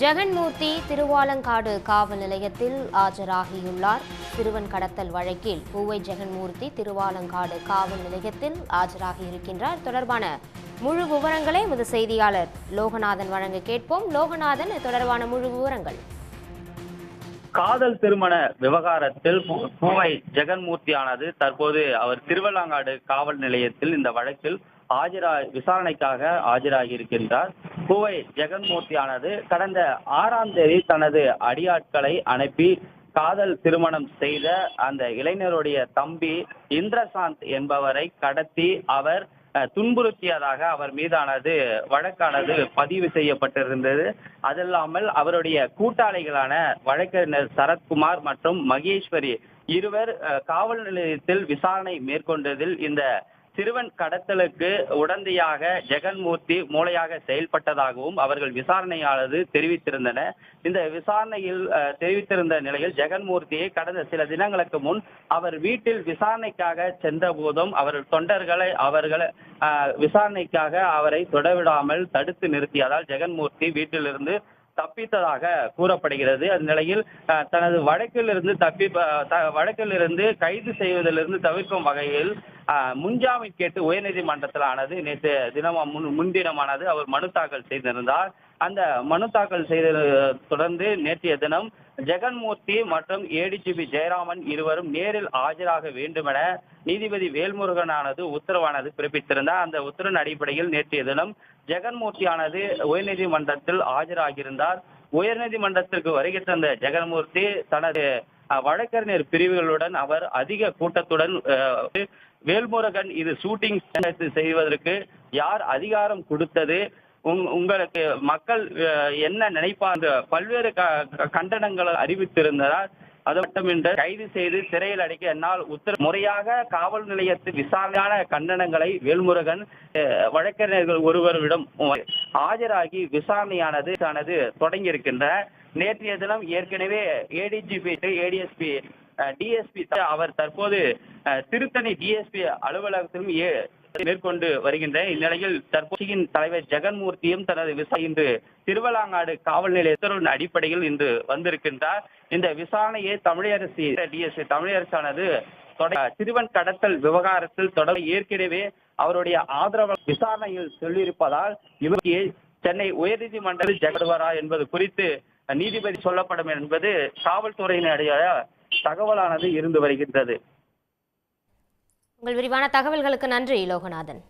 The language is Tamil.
ஜெகன்மூர்த்தி திருவாலங்காடு காவல் நிலையத்தில் ஆஜராகியுள்ளார். சிறுவன் கடத்தல் வழக்கில் பூவை ஜெகன்மூர்த்தி திருவாலங்காடு காவல் நிலையத்தில் ஆஜராகியிருக்கின்றார். தொடர்பான முழு விவரங்களை எமது செய்தியாளர் லோகநாதன் வழங்க கேட்போம். லோகநாதன், தொடர்பான முழு விவரங்கள். காதல் திருமண விவகாரத்தில் பூவை ஜெகன்மூர்த்தியானது தற்போது அவர் திருவல்லாங்காடு காவல் நிலையத்தில் இந்த வழக்கில் விசாரணைக்காக ஆஜராகி இருக்கின்றார். பூவை ஜெகன்மூர்த்தியானது கடந்த 6ஆம் தேதி தனது அடியாட்களை அனுப்பி காதல் திருமணம் செய்த அந்த இளைஞருடைய தம்பி இந்திரசாந்த் என்பவரை கடத்தி அவர் துன்புறுத்தியதாக அவர் மீதானது வழக்கானது பதிவு செய்யப்பட்டிருந்தது. அதில்லாமல் அவருடைய கூட்டாளிகளான வழக்கறிஞர் சரத்குமார் மற்றும் மகேஸ்வரி இருவர் காவல் நிலையத்தில் விசாரணை மேற்கொண்டதில் இந்த சிறுவன் கடத்தலுக்கு உடந்தையாக ஜெகன்மூர்த்தி மூளையாக செயல்பட்டதாகவும் அவர்கள் விசாரணையானது தெரிவித்திருந்தனர். இந்த விசாரணையில் தெரிவித்திருந்த நிலையில் ஜெகன்மூர்த்தியை கடந்த சில தினங்களுக்கு முன் அவர் வீட்டில் விசாரணைக்காக சென்ற போதும் அவர்கள் தொண்டர்களை விசாரணைக்காக அவரை தொடவிடாமல் தடுத்து நிறுத்தியதால் ஜெகன்மூர்த்தி வீட்டிலிருந்து தப்பித்ததாக கூறப்படுகிறது. அந்த நிலையில் தனது வழக்கிலிருந்து கைது செய்வதிலிருந்து தவிர்க்கும் வகையில் முன்ஜாமீன் கேட்டு உயர்நீதிமன்றத்திலானது நேற்று முன்தினமானது அவர் மனு தாக்கல் செய்திருந்தார். அந்த மனு தாக்கல் செய்த தொடர்ந்து நேற்றைய தினம் ஜெகன்மூர்த்தி மற்றும் ஏடிஜிபி ஜெயராமன் இருவரும் நேரில் ஆஜராக வேண்டுமென நீதிபதி வேல்முருகனானது உத்தரவானது பிறப்பித்திருந்தார். அந்த உத்தரவின் அடிப்படையில் நேற்றைய தினம் ஜெகன்மூர்த்தியானது உயர்நீதிமன்றத்தில் ஆஜராகியிருந்தார். உயர்நீதிமன்றத்திற்கு வருகை தந்த ஜெகன்மூர்த்தி தனது வழக்கறிஞர் பிரிவுகளுடன் அவர் அதிக கூட்டத்துடன் வேல்முருகன் இது ஷூட்டிங் செய்வதற்கு யார் அதிகாரம் கொடுத்தது, உங்களுக்கு மக்கள் என்ன நினைப்பாங்க, பல்வேறு கண்டனங்களை அறிவித்திருந்தார். அது மட்டுமின்றி கைது செய்து சிறையில் அடைக்க என்னால் முறையாக காவல் நிலையத்தில் விசாரணையான கண்டனங்களை வேல்முருகன் வழக்கறிஞர்கள் ஒருவரிடம் ஆஜராகி விசாரணையானது தொடங்கி இருக்கின்ற நேற்றைய தினம் ஏற்கனவே ஏடிஜிபி ஏடிஎஸ்பி டிஎஸ்பி அவர் தற்போது திருத்தணி டிஎஸ்பி அலுவலகத்திலும் மேற்கொண்டு வருகின்ற இந்நிலையில் தற்போதையின் தலைவர் ஜெகன்மூர்த்தியும் தனது இன்று திருவல்லாங்காடு காவல் நிலையத்தின் அடிப்படையில் இன்று வந்திருக்கின்றார். இந்த விசாரணையை தமிழரசானது சிறுவன் கடத்தல் விவகாரத்தில் தொடர் ஏற்கனவே அவருடைய ஆதரவு விசாரணையில் சொல்லியிருப்பதால் இவருக்கு சென்னை உயர்நீதிமன்றத்தில் ஜெகடுவாரா என்பது குறித்து நீதிபதி சொல்லப்படும் என்பது காவல்துறையினுடைய தகவலானது இருந்து வருகின்றது. உங்கள் விரிவான தகவல்களுக்கு நன்றி லோகநாதன்.